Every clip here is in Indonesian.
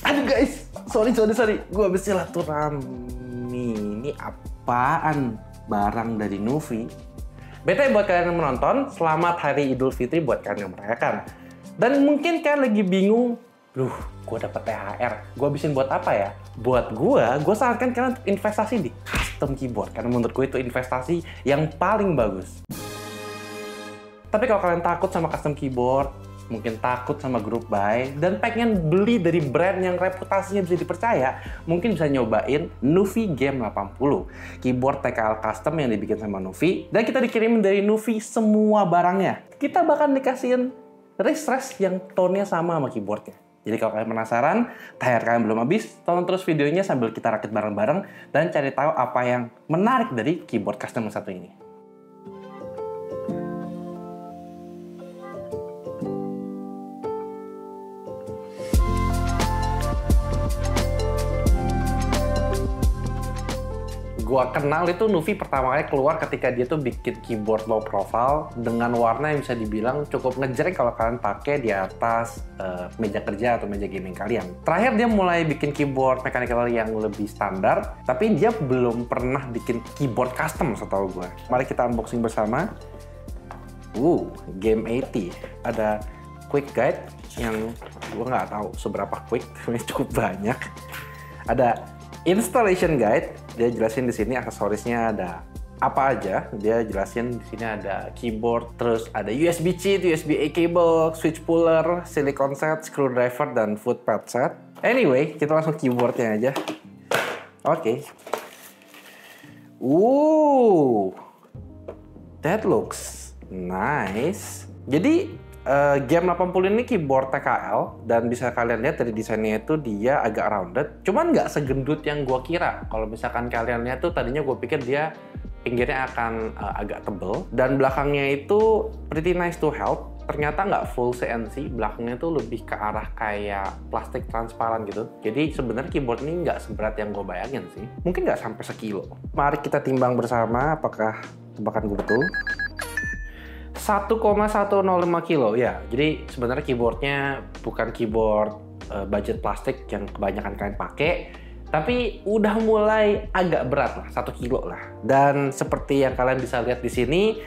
Aduh guys, sorry. Gue habis silaturahmi. Ini apaan? Barang dari Nuvi. Bete buat kalian yang menonton, selamat Hari Idul Fitri buat kalian yang merayakan. Dan mungkin kalian lagi bingung, gue dapet THR, gue habisin buat apa ya? Buat gue sarankan kalian untuk investasi di custom keyboard. Karena menurut gue itu investasi yang paling bagus. Tapi kalau kalian takut sama custom keyboard, mungkin takut sama group buy, dan pengen beli dari brand yang reputasinya bisa dipercaya, mungkin bisa nyobain Nuvi Game 80. Keyboard TKL custom yang dibikin sama Nuvi, dan kita dikirimin dari Nuvi semua barangnya. Kita bahkan dikasihin wrist yang tone-nya sama keyboardnya. Jadi kalau kalian penasaran, THR kalian belum habis, tonton terus videonya sambil kita rakit bareng-bareng, dan cari tahu apa yang menarik dari keyboard custom yang satu ini. Gua kenal itu Nuvi pertama kali keluar ketika dia tuh bikin keyboard low profile dengan warna yang bisa dibilang cukup ngejreng kalau kalian pakai di atas meja kerja atau meja gaming kalian. Terakhir dia mulai bikin keyboard mechanical yang lebih standar, tapi dia belum pernah bikin keyboard custom setahu gua. Mari kita unboxing bersama. Game 80. Ada quick guide yang gua nggak tahu seberapa quick, tapi cukup banyak. Ada installation guide, dia jelasin di sini aksesorisnya ada apa aja. Dia jelasin di sini ada keyboard, terus ada USB cheat, USB-A cable, switch puller, silicone set, screwdriver, dan footpad set. Anyway, kita langsung keyboardnya aja. Oke. That looks nice. Jadi Game 80 ini keyboard TKL, dan bisa kalian lihat dari desainnya itu dia agak rounded, cuman nggak segendut yang gue kira. Kalau misalkan kalian lihat tuh tadinya gue pikir dia pinggirnya akan agak tebel, dan belakangnya itu pretty nice to help. Ternyata nggak full CNC, belakangnya itu lebih ke arah kayak plastik transparan gitu. Jadi sebenarnya keyboard ini nggak seberat yang gue bayangin sih. Mungkin nggak sampai sekilo. Mari kita timbang bersama apakah tebakan gue betul. 1,105 kilo ya. Jadi sebenarnya keyboardnya bukan keyboard budget plastik yang kebanyakan kalian pakai, tapi udah mulai agak berat lah, 1 kilo lah. Dan seperti yang kalian bisa lihat di sini,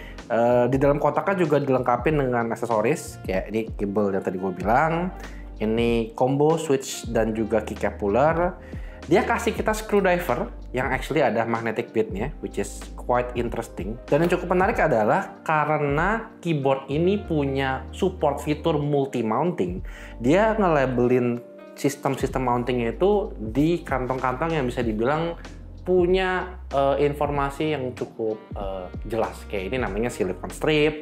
di dalam kotaknya juga dilengkapi dengan aksesoris kayak ini kabel yang tadi gue bilang, ini combo switch dan juga keycap puller. Dia kasih kita screwdriver yang actually ada magnetic bitnya, which is quite interesting. Dan yang cukup menarik adalah karena keyboard ini punya support fitur multi mounting, dia nge-labelin sistem mountingnya itu di kantong-kantong yang bisa dibilang punya informasi yang cukup jelas. Kayak ini namanya silicone strip.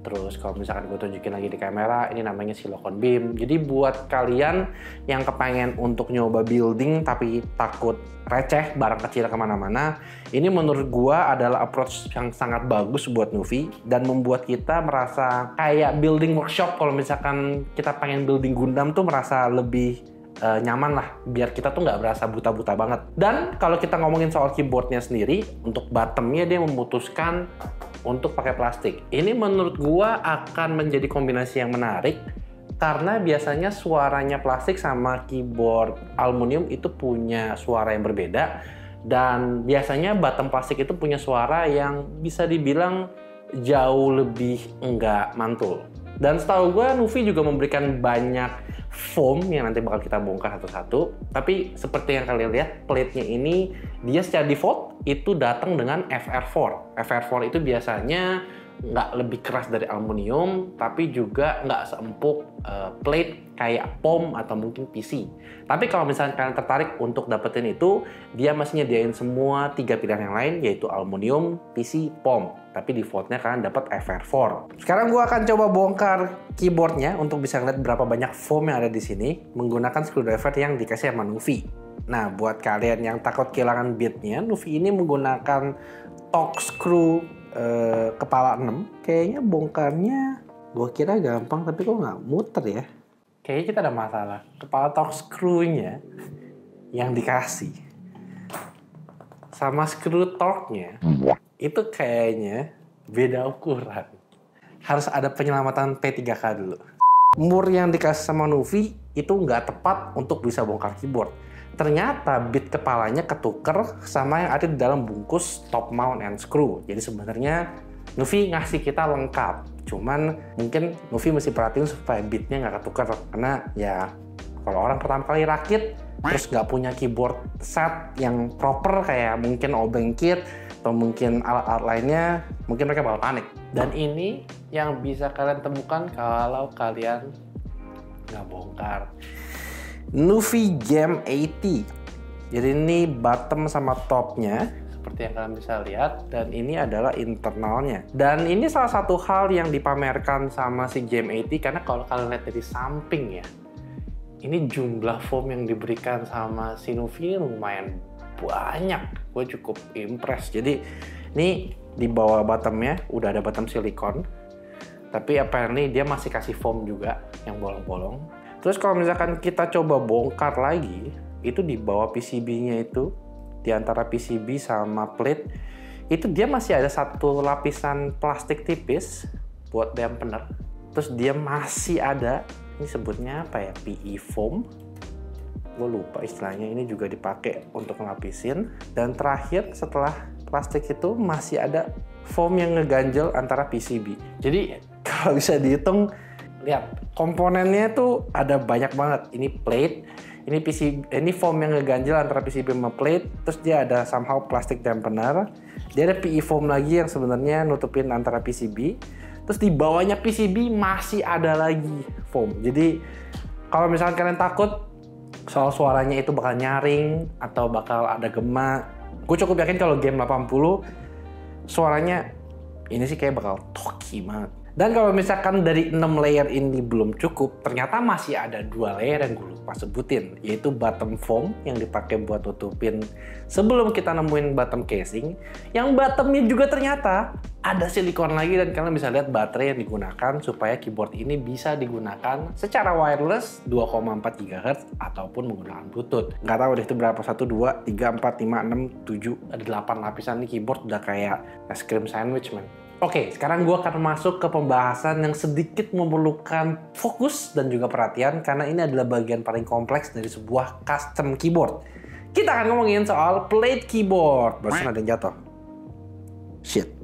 Terus kalau misalkan gue tunjukin lagi di kamera, ini namanya silicone beam. Jadi buat kalian yang kepengen untuk nyoba building tapi takut receh barang kecil kemana-mana, ini menurut gue adalah approach yang sangat bagus buat Nuvi dan membuat kita merasa kayak building workshop. Kalau misalkan kita pengen building Gundam tuh merasa lebih nyaman lah, biar kita tuh nggak berasa buta-buta banget. Dan kalau kita ngomongin soal keyboardnya sendiri, untuk bottomnya dia memutuskan untuk pakai plastik. Ini menurut gua akan menjadi kombinasi yang menarik karena biasanya suaranya plastik sama keyboard aluminium itu punya suara yang berbeda, dan biasanya bottom plastik itu punya suara yang bisa dibilang jauh lebih enggak mantul. Dan setahu gua Nuvi juga memberikan banyak foam yang nanti bakal kita bongkar satu-satu. Tapi seperti yang kalian lihat, plate-nya ini dia secara default itu datang dengan FR4. FR4 itu biasanya nggak lebih keras dari aluminium, tapi juga nggak seempuk plate kayak POM atau mungkin PC. Tapi kalau misalnya kalian tertarik untuk dapetin itu, dia masih nyediain semua 3 pilihan yang lain, yaitu aluminium, PC, POM. Tapi defaultnya kalian dapat FR4. Sekarang gue akan coba bongkar keyboardnya untuk bisa ngeliat berapa banyak foam yang ada di sini menggunakan screwdriver yang dikasih sama Nuvi. Nah, buat kalian yang takut kehilangan bitnya, Nuvi ini menggunakan torque screw kepala 6. Kayaknya bongkarnya gue kira gampang, tapi kok nggak muter ya. Kayaknya kita ada masalah. Kepala torque screw-nya yang dikasih sama screw torque-nya itu kayaknya beda ukuran. Harus ada penyelamatan P3K dulu. Mur yang dikasih sama Nuvi itu nggak tepat untuk bisa bongkar keyboard. Ternyata bit kepalanya ketuker sama yang ada di dalam bungkus top mount and screw. Jadi sebenarnya Nuvi ngasih kita lengkap. Cuman mungkin Nuvi mesti perhatiin supaya bitnya nggak ketuker. Karena ya kalau orang pertama kali rakit terus nggak punya keyboard set yang proper kayak mungkin obeng kit atau mungkin alat-alat lainnya, mungkin mereka bakal panik. Dan ini yang bisa kalian temukan kalau kalian nggak bongkar. Nuvi Game 80. Jadi ini bottom sama topnya seperti yang kalian bisa lihat, dan ini adalah internalnya. Dan ini salah satu hal yang dipamerkan sama si Game 80 karena kalau kalian lihat dari samping ya, ini jumlah foam yang diberikan sama si Nuvi lumayan banyak. Gue cukup impress. Jadi ini di bawah bottomnya udah ada bottom silikon, tapi apparently dia masih kasih foam juga yang bolong-bolong. Terus kalau misalkan kita coba bongkar lagi, itu di bawah PCB-nya itu, di antara PCB sama plate, itu dia masih ada satu lapisan plastik tipis buat dampener. Terus dia masih ada, ini sebutnya apa ya, PE foam. Gue lupa istilahnya, ini juga dipakai untuk ngelapisin. Dan terakhir setelah plastik itu masih ada foam yang ngeganjel antara PCB. Jadi kalau bisa dihitung, lihat komponennya tuh ada banyak banget. Ini plate, ini PCB, ini foam yang ngeganjel antara PCB sama plate. Terus dia ada somehow plastik dampener. Dia ada PE foam lagi yang sebenarnya nutupin antara PCB. Terus di bawahnya PCB masih ada lagi foam. Jadi kalau misalkan kalian takut soal suaranya itu bakal nyaring atau bakal ada gema, gue cukup yakin kalau game 80 suaranya ini sih kayak bakal talky banget. Dan kalau misalkan dari 6 layer ini belum cukup, ternyata masih ada 2 layer yang gue lupa sebutin, yaitu bottom foam yang dipakai buat tutupin sebelum kita nemuin bottom casing, yang bottomnya juga ternyata ada silikon lagi. Dan kalian bisa lihat baterai yang digunakan supaya keyboard ini bisa digunakan secara wireless 2,4 GHz ataupun menggunakan Bluetooth. Nggak tahu deh itu berapa, 1, 2, 3, 4, 5, 6, 7, ada 8 lapisan. Nih keyboard udah kayak es krim sandwich man. Oke, sekarang gue akan masuk ke pembahasan yang sedikit memerlukan fokus dan juga perhatian karena ini adalah bagian paling kompleks dari sebuah custom keyboard. Kita akan ngomongin soal plate keyboard. Barusan ada yang jatuh. Shit.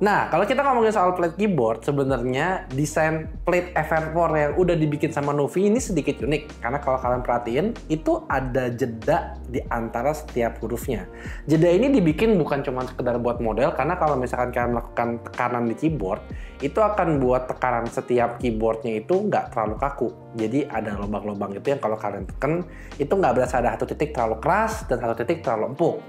Nah, kalau kita ngomongin soal plate keyboard, sebenarnya desain plate FR4 yang udah dibikin sama Nuvi ini sedikit unik. Karena kalau kalian perhatiin, itu ada jeda di antara setiap hurufnya. Jeda ini dibikin bukan cuma sekedar buat model, karena kalau misalkan kalian melakukan tekanan di keyboard, itu akan buat tekanan setiap keyboardnya itu nggak terlalu kaku. Jadi ada lubang-lubang itu yang kalau kalian tekan, itu nggak berasa ada satu titik terlalu keras dan satu titik terlalu empuk.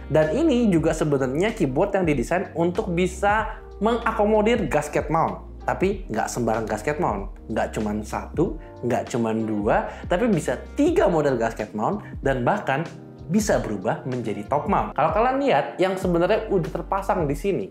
Dan ini juga sebenarnya keyboard yang didesain untuk bisa mengakomodir gasket mount. Tapi nggak sembarang gasket mount. Nggak cuma 1, nggak cuma 2, tapi bisa 3 model gasket mount dan bahkan bisa berubah menjadi top mount. Kalau kalian lihat, yang sebenarnya udah terpasang di sini,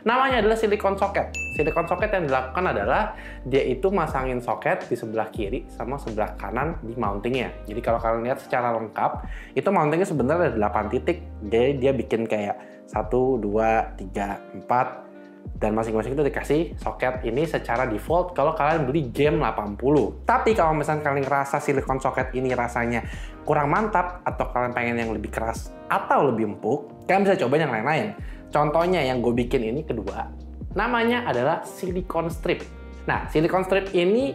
namanya adalah silicone socket. Silicone socket yang dilakukan adalah dia itu masangin soket di sebelah kiri sama sebelah kanan di mountingnya. Jadi kalau kalian lihat secara lengkap, itu mountingnya sebenarnya ada 8 titik. Jadi dia bikin kayak 1, 2, 3, 4, dan masing-masing itu dikasih soket ini secara default kalau kalian beli game 80. Tapi kalau misalnya kalian ngerasa silicone socket ini rasanya kurang mantap atau kalian pengen yang lebih keras atau lebih empuk, kalian bisa coba yang lain-lain. Contohnya yang gue bikin ini kedua, namanya adalah silicone strip. Nah, silicone strip ini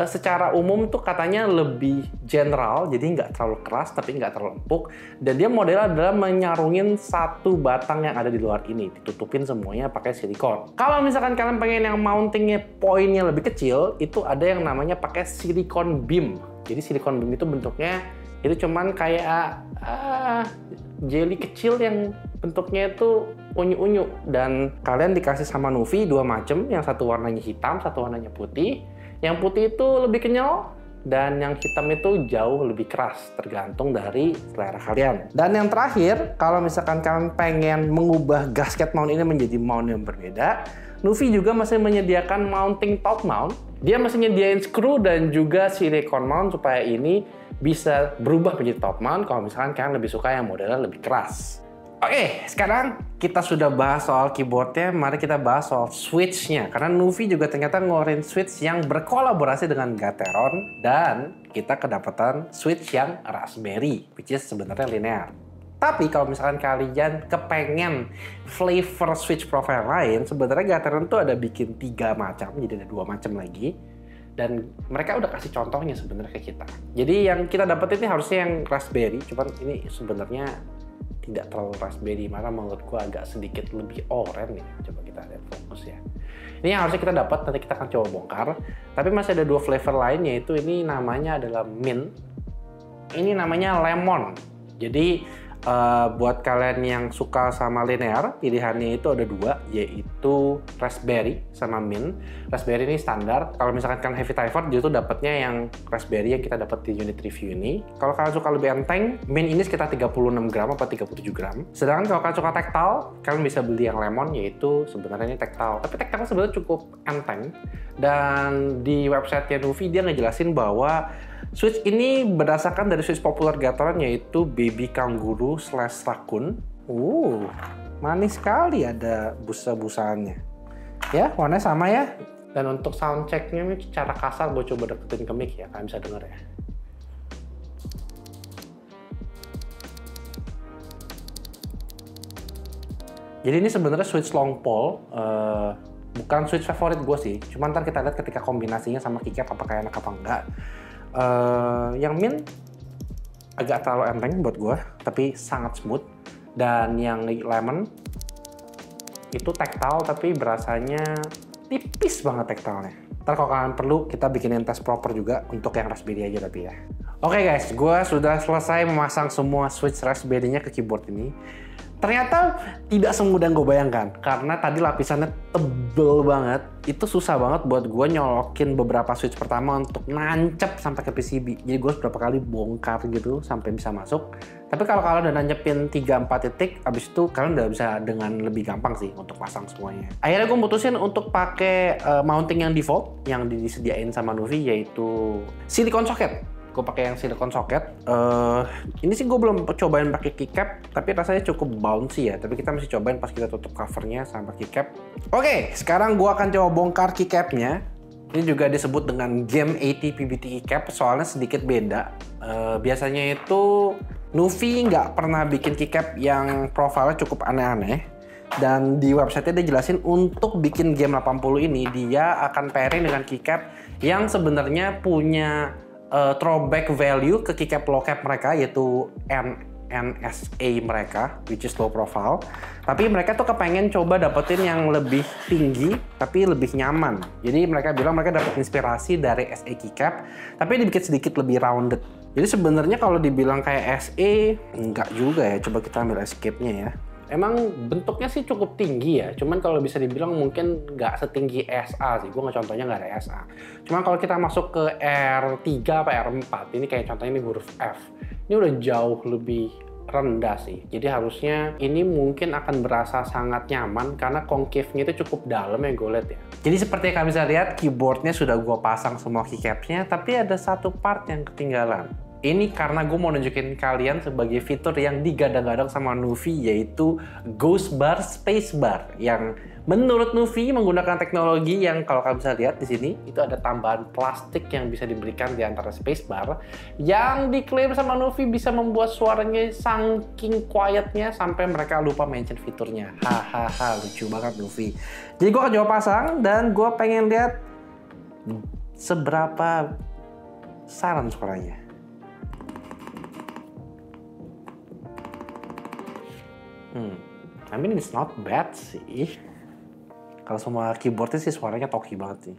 secara umum tuh katanya lebih general, jadi nggak terlalu keras tapi nggak terlalu empuk. Dan dia modelnya adalah menyarungin satu batang yang ada di luar ini, ditutupin semuanya pakai silikon. Kalau misalkan kalian pengen yang mountingnya poinnya lebih kecil, itu ada yang namanya pakai silicone beam. Jadi silicone beam itu bentuknya itu cuman kayak jelly kecil yang bentuknya itu unyu-unyu. Dan kalian dikasih sama Nuvi 2 macam, yang satu warnanya hitam, satu warnanya putih. Yang putih itu lebih kenyal dan yang hitam itu jauh lebih keras, tergantung dari selera kalian. Dan yang terakhir, kalau misalkan kalian pengen mengubah gasket mount ini menjadi mount yang berbeda, Nuvi juga masih menyediakan mounting top mount. Dia masih nyediain screw dan juga silicone mount supaya ini bisa berubah menjadi top mount kalau misalkan kalian lebih suka yang modelnya lebih keras. Oke, sekarang kita sudah bahas soal keyboardnya, mari kita bahas soal switch-nya. Karena Nuvi juga ternyata ngeluarin switch yang berkolaborasi dengan Gateron, dan kita kedapatan switch yang Raspberry, which is sebenarnya linear. Tapi kalau misalkan kalian kepengen flavor switch profile lain, sebenarnya Gateron tuh ada bikin 3 macam, jadi ada 2 macam lagi. Dan mereka udah kasih contohnya sebenarnya ke kita. Jadi yang kita dapat ini harusnya yang Raspberry, cuman ini sebenarnya tidak terlalu Raspberry, mana menurut gua agak sedikit lebih oranye nih. Coba kita lihat fokus ya. Ini yang harusnya kita dapat, nanti kita akan coba bongkar. Tapi masih ada 2 flavor lain, yaitu ini namanya adalah mint. Ini namanya lemon. Jadi buat kalian yang suka sama linear, pilihannya itu ada 2, yaitu Raspberry sama mint. Raspberry ini standar. Kalau misalkan kalian heavy typer, dia tuh dapatnya yang Raspberry yang kita dapat di unit review ini. Kalau kalian suka lebih enteng, mint ini sekitar 36 gram atau 37 gram. Sedangkan kalau kalian suka tactile, kalian bisa beli yang lemon, yaitu sebenarnya ini tactile. Tapi tactile sebenarnya cukup enteng. Dan di website Nuvi dia ngejelasin bahwa switch ini berdasarkan dari switch populer Gateron, yaitu Baby Kangaroo / Raccoon. Manis sekali, ada busa-busaannya. Ya, warnanya sama ya. Dan untuk sound check-nya ini secara kasar gue coba deketin ke mic ya, kalian bisa denger ya. Jadi ini sebenarnya switch long pole, bukan switch favorit gue sih. Cuman ntar kita lihat ketika kombinasinya sama keycap apakah enak apa enggak. Yang mint agak terlalu enteng buat gue, tapi sangat smooth. Dan yang lemon itu tactile, tapi berasanya tipis banget tactile-nya. Ntar kalau kalian perlu, kita bikinin tes proper juga untuk yang Raspberry aja tapi ya. Oke guys, gue sudah selesai memasang semua switch Raspberry-nya ke keyboard ini. Ternyata tidak semudah yang gue bayangkan, karena tadi lapisannya tebel banget. Itu susah banget buat gue nyolokin beberapa switch pertama untuk nancep sampai ke PCB. Jadi gue beberapa kali bongkar gitu sampai bisa masuk. Tapi kalau kalian udah nancepin 3-4 titik, abis itu kalian udah bisa dengan lebih gampang sih untuk pasang semuanya. Akhirnya gue mutusin untuk pakai mounting yang default yang disediain sama Nuvi, yaitu silicone socket. Gue pakai yang silicone socket. Ini sih gue belum cobain pakai keycap, tapi rasanya cukup bouncy ya. Tapi kita mesti cobain pas kita tutup covernya sama keycap. Oke, sekarang gue akan coba bongkar keycapnya. Ini juga disebut dengan Game 80 PBT keycap, soalnya sedikit beda. Biasanya itu Nuvi nggak pernah bikin keycap yang profilnya cukup aneh-aneh. Dan di website-nya dia jelasin untuk bikin Game 80 ini dia akan pairing dengan keycap yang sebenarnya punya throwback value ke keycap low cap mereka, yaitu NSA mereka, which is low profile. Tapi mereka tuh kepengen coba dapetin yang lebih tinggi tapi lebih nyaman. Jadi mereka bilang mereka dapat inspirasi dari SA keycap, tapi dibikin sedikit lebih rounded. Jadi sebenarnya kalau dibilang kayak SA, enggak juga ya. Coba kita ambil escape-nya ya. Emang bentuknya sih cukup tinggi ya, cuman kalau bisa dibilang mungkin nggak setinggi SA sih. Gue contohnya nggak ada SA. Cuman kalau kita masuk ke R3 apa R4, ini kayak contohnya ini huruf F. Ini udah jauh lebih rendah sih. Jadi harusnya ini mungkin akan berasa sangat nyaman karena concave-nya itu cukup dalam ya gue lihat ya. Jadi seperti yang kalian bisa lihat, keyboardnya sudah gue pasang semua keycapnya, tapi ada satu part yang ketinggalan. Ini karena gue mau nunjukin kalian sebagai fitur yang digadang-gadang sama Nuvi, yaitu Ghost Bar Space Bar, yang menurut Nuvi menggunakan teknologi yang kalau kalian bisa lihat di sini itu ada tambahan plastik yang bisa diberikan di antara space bar, yang diklaim sama Nuvi bisa membuat suaranya saking quietnya sampai mereka lupa mention fiturnya. Hahaha, lucu banget Nuvi. Jadi gue akan coba pasang dan gue pengen lihat seberapa silent suaranya. I mean it's not bad sih. Kalau semua keyboardnya sih suaranya talky banget sih.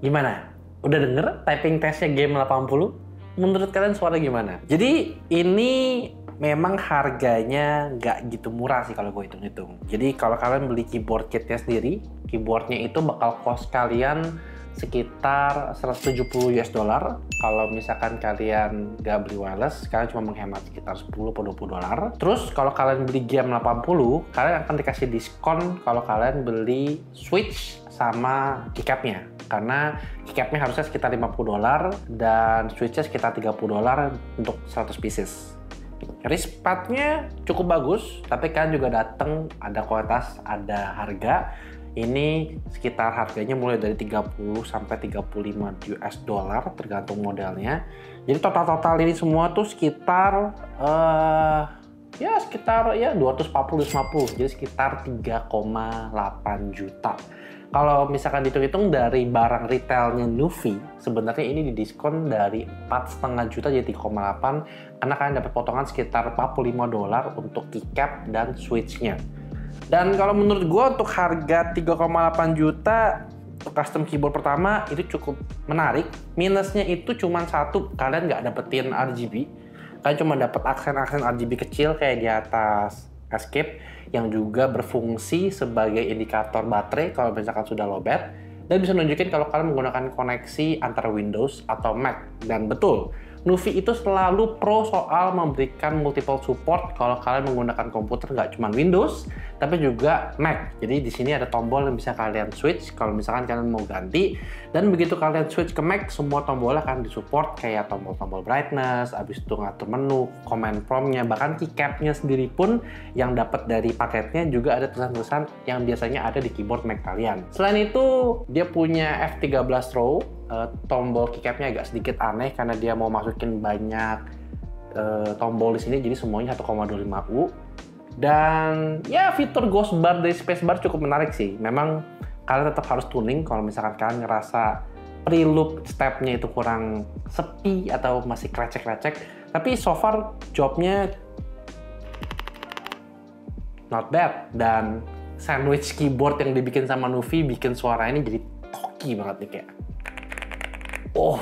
Gimana? Udah denger typing testnya Game 80? Menurut kalian suara gimana? Jadi ini memang harganya nggak gitu murah sih kalau gue hitung-hitung. Jadi kalau kalian beli keyboard kitnya sendiri, keyboardnya itu bakal cost kalian sekitar 170 US dollar. Kalau misalkan kalian nggak beli wireless, kalian cuma menghemat sekitar 10 atau 20 dolar. Terus kalau kalian beli GM80, kalian akan dikasih diskon kalau kalian beli switch sama keycapnya. Karena keycapnya harusnya sekitar 50 dolar dan switchnya sekitar 30 dolar untuk 100 pieces. Wristpadnya cukup bagus, tapi kan juga datang ada kualitas, ada harga. Ini sekitar harganya mulai dari 30 sampai 35 US dollar tergantung modelnya. Jadi total ini semua tuh sekitar sekitar 240-250, jadi sekitar 3,8 juta. Kalau misalkan dihitung-hitung dari barang retailnya Nuvi, sebenarnya ini didiskon dari 4,5 juta jadi 3,8, karena kalian dapat potongan sekitar 45 dolar untuk keycap dan switchnya. Dan kalau menurut gue untuk harga 3,8 juta untuk custom keyboard pertama itu cukup menarik. Minusnya itu cuma satu, kalian nggak dapetin RGB. Kalian cuma dapat aksen-aksen RGB kecil kayak di atas escape yang juga berfungsi sebagai indikator baterai kalau misalkan sudah lowbat, dan bisa nunjukin kalau kalian menggunakan koneksi antara Windows atau Mac. Dan betul, Nuvi itu selalu pro soal memberikan multiple support kalau kalian menggunakan komputer nggak cuma Windows, tapi juga Mac. Jadi di sini ada tombol yang bisa kalian switch kalau misalkan kalian mau ganti. Dan begitu kalian switch ke Mac, semua tombol akan disupport kayak tombol-tombol brightness, habis itu ngatur menu, command prompt-nya, bahkan keycap-nya sendiri pun yang dapat dari paketnya juga ada tulisan-tulisan yang biasanya ada di keyboard Mac kalian. Selain itu, dia punya F13 row. Tombol keycapnya agak sedikit aneh karena dia mau masukin banyak tombol di sini, jadi semuanya 1,25U. Dan ya fitur ghost bar dari spacebar cukup menarik sih. Memang kalian tetap harus tuning kalau misalkan kalian ngerasa preloop stepnya itu kurang sepi atau masih krecek-krecek. Tapi so far jobnya not bad. Dan sandwich keyboard yang dibikin sama Nuvi bikin suara ini jadi toki banget nih kayak. Oh,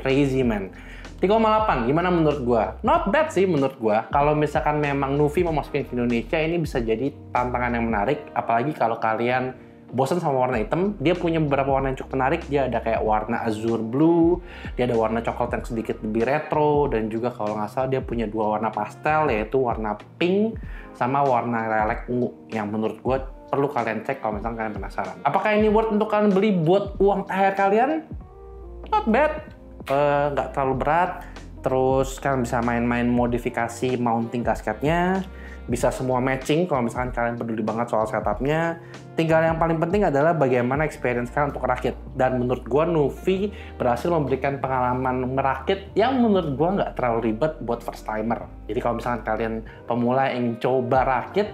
crazy man. 3,8, gimana menurut gua? Not bad sih menurut gua. Kalau misalkan memang Nuvi mau masukin ke Indonesia, ini bisa jadi tantangan yang menarik. Apalagi kalau kalian bosan sama warna hitam, dia punya beberapa warna yang cukup menarik. Dia ada kayak warna azure blue, dia ada warna coklat yang sedikit lebih retro, dan juga kalau nggak salah dia punya dua warna pastel, yaitu warna pink sama warna lilac ungu, yang menurut gua perlu kalian cek kalau misalkan kalian penasaran. Apakah ini worth untuk kalian beli buat uang THR kalian? Not bad, nggak terlalu berat. Terus kalian bisa main-main modifikasi mounting kasketnya, bisa semua matching kalau misalkan kalian peduli banget soal setupnya. Tinggal yang paling penting adalah bagaimana experience kalian untuk merakit. Dan menurut gua Nuvi berhasil memberikan pengalaman merakit yang menurut gua nggak terlalu ribet buat first timer. Jadi kalau misalkan kalian pemula yang coba rakit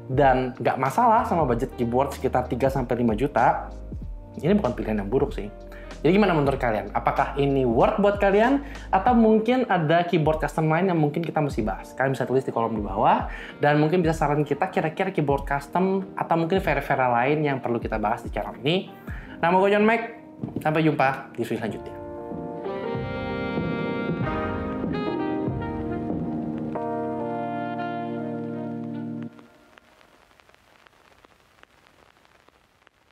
dan nggak masalah sama budget keyboard sekitar 3-5 juta, ini bukan pilihan yang buruk sih. Jadi gimana menurut kalian? Apakah ini worth buat kalian? Atau mungkin ada keyboard custom lain yang mungkin kita mesti bahas? Kalian bisa tulis di kolom di bawah. Dan mungkin bisa saran kita kira-kira keyboard custom atau mungkin vera-vera lain yang perlu kita bahas di channel ini. Nama gue John Mac. Sampai jumpa di video selanjutnya.